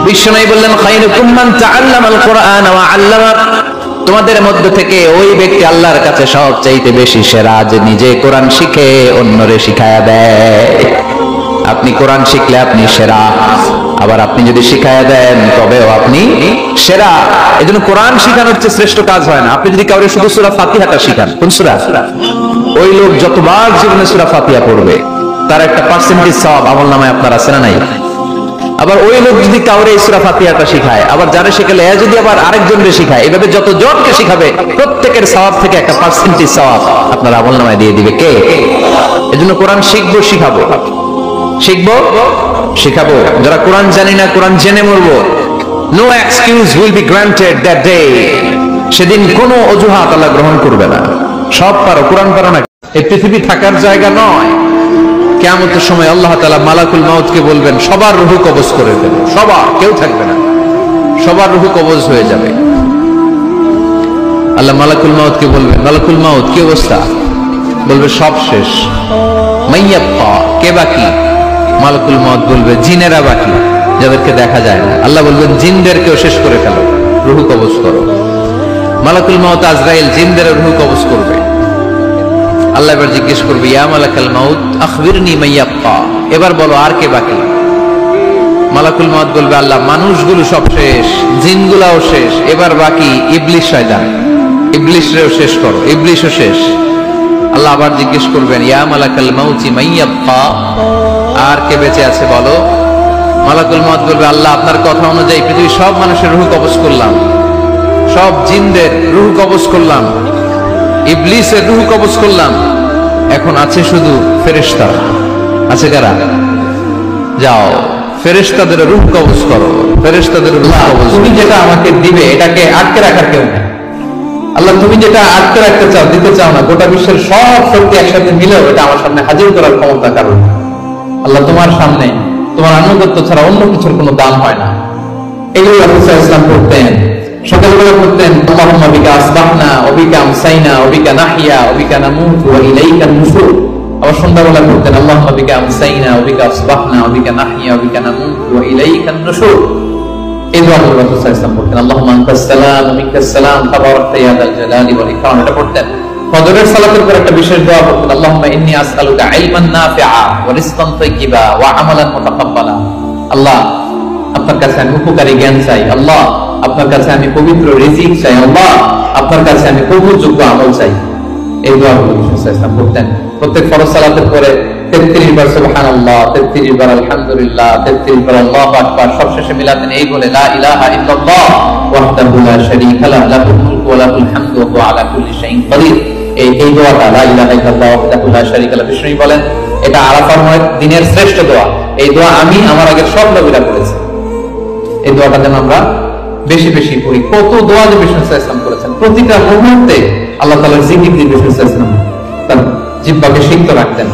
বিশ্বনবী বললেন খায়রুকুম মান তাআল্লামাল কুরআন ওয়া আল্লামা, তোমাদের মধ্য থেকে ওই ব্যক্তি আল্লাহর কাছে সবচাইতে বেশি সেরা যে নিজে কোরআন শিখে অন্যরে শিখায়া দেয়। আপনি কোরআন শিখলে আপনি সেরা, আবার আপনি যদি শিখায়া দেন তবেও আপনি সেরা। এজন্য কোরআন শিখানোর চেয়ে শ্রেষ্ঠ কাজ হয় না। আপনি যদি কাউরে শুধু সূরা ফাতিহাটা শিখান, কোন সূরা, ওই লোক যতবার জীবনে সূরা ফাতিহা পড়বে তার একটা পার্সেন্টেজ সওয়াব আমলনামায় আপনার আছে না নাই? আবার ওই লোক যদি কাউরে সূরা ফাতিহাটা শিখায়, আবার যারা শিখালে এ যদি আবার আরেকজনকে শিখায়, এভাবে যত জনকে শিখাবে প্রত্যেকের সওয়াব থেকে একটা পার্সেন্টেজ সওয়াব আপনার আমলনামায় দিয়ে দিবে কে? এজন্য কোরআন শিখবো, শিখাবো, শিখবো, শিখাবো। যারা কোরআন জানি না, কোরআন জেনে মরবো, no excuse will be granted that day. সেদিন কোনো অজুহাত আল্লাহ গ্রহণ করবে না। সব পারো, কোরআন পারো না, এই পৃথিবী থাকার জায়গা নয়। কিয়ামতের সময় আল্লাহ তাআলা মালাকুল মাউতকে বলবেন সবার রূহ কবজ করে দেন, সবার, কেউ থাকবে না, সবার রূহ কবজ হয়ে যাবে। আল্লাহ মালাকুল মাউতকে বলবেন, মালাকুল মাউত কি অবস্থা? বলবে সব শেষ। মাইয়াব্বা, কে বাকি? মালাকুল মাউত বলবে জিনেরা বাকি, যাদেরকে দেখা যায় না। আল্লাহ বলবেন জিনদেরকেও শেষ করে ফেলো, রূহ কবজ করো। মালাকুল মাউত আজরাইল জিনদের রূহ কবজ করবে। আল্লাহ এবার জিজ্ঞেস করবে ইয়া মালাকাল মাউত আখবিরনি মাইয়াব্বা, এবার বলো আর কে বাকি? মালাকুল মাউত বলবে আল্লাহ মানুষগুলো সব শেষ, জিনগুলাও শেষ, এবার বাকি ইবলিস শয়তান, ইবলিসরেও শেষ করো, ইবলিসও শেষ। আল্লাহ আবার জিজ্ঞেস করবেন ইয়া মালাকাল মাউতি মাইয়াব্বা, আর কে বেঁচে আছে বলো? মালাকুল মাউত বলবে আল্লাহ আপনার কথা অনুযায়ী পৃথিবীর সব মানুষের রূহ কবজ করলাম, সব জিনদের রূহ কবজ করলাম, ইবলিসের রূহ কবজ করলাম, এখন আছে শুধু ফেরেশতারা। আছে কারা? যাও ফেরেশতাদের রূহ কবজ করো, ফেরেশতাদের রূহ কবজ। তুমি যেটা আমাকে দিবে এটাকে আটকে রাখার কেউ নেই। আল্লাহ তুমি যেটা আটকে রাখতে চাও, দিতে চাও না, গোটা বিশ্বের সব শক্তি একসাথে মিলেও এটা আমার সামনে হাজির করার ক্ষমতা কারণ। আল্লাহ তোমার সামনে তোমার আনুগত্য ছাড়া অন্য কিছুর কোনো দাম হয় না। এগুলো রাসূল সাল্লাল্লাহু আলাইহি ওয়াসাল্লাম করতেন। সকালবেলা করতেন আল্লাহুম্মা বিকা আসবাহনা ওয়া বিকা আমসাইনা ওয়া বিকা নাহইয়া ওয়া বিকা নামুতু ওয়া ইলাইকান নুশুর। আবার সন্ধ্যাবেলা করতেন আল্লাহুম্মা বিকা আমসাইনা ওয়া বিকা আসবাহনা ওয়া বিকা নাহইয়া ওয়া বিকা নামুতু ওয়া ইলাইকান নুশুর। এই দোয়াগুলো রাসূল সাল্লাল্লাহু আলাইহি ওয়াসাল্লাম করতেন। আল্লাহুম্মা আনতাস সালাম ওয়া মিনকাস সালাম তাবারাকতা ইয়া যাল জালালি ওয়াল ইকরাম। এটা পড়তেন। ফজরের সালাতের পর একটা বিশেষ দোয়া করতেন আল্লাহুম্মা ইন্নী আসআলুকা ইলমান নাফিআ ওয়া রিজকান তাইয়্যিবা ওয়া আমালান মুতাকাব্বালা। আল্লাহ আপনার কাছে আমি উপকারী জ্ঞান চাই, আল্লাহ আপনার কাছে আমি পবিত্র রিজিক চাই, আল্লাহ আপনার কাছে আমি কবুলযোগ্য আমল চাই। এই দোয়াগুলো রাসূল সাল্লাল্লাহু আলাইহি ওয়াসাল্লাম করতেন। প্রত্যেক ফরজ সালাতের পরে 33 বার সুবহানাল্লাহ, 33 বার আলহামদুলিল্লাহ, 33 বার আল্লাহু আকবার, সবশেষে মিলাতেন এই বলে লা ইলাহা ইল্লাল্লাহ ওয়াহদাহু লা শারীকা লাহু লাহুল মুলকু ওয়া লাহুল হামদু ওয়া হুয়া আলা কুল্লি শাইইন কাদির। এই দোয়াটা লা ইলাহা ইল্লাল্লাহ ওয়াহদাহু লা শারীকা লাহু, বিষ্ণু বলেন এটা আরাফার দিনের শ্রেষ্ঠ দোয়া। এই দোয়া আমি আমার আগের সব নবীরা করেছি। এই দোয়াটা যেন আমরা বেশি বেশি পড়ি। কত দোয়া যে বিষ্ণু সাল্লাল্লাহু আলাইহি ওয়াসাল্লাম করেছেন, প্রতিটা মুহূর্তে আল্লাহ তাআলার জিকির দিয়ে বিষ্ণু সাল্লাল্লাহু আলাইহি ওয়াসাল্লাম তার জিহ্বাকে সিক্ত রাখতেন।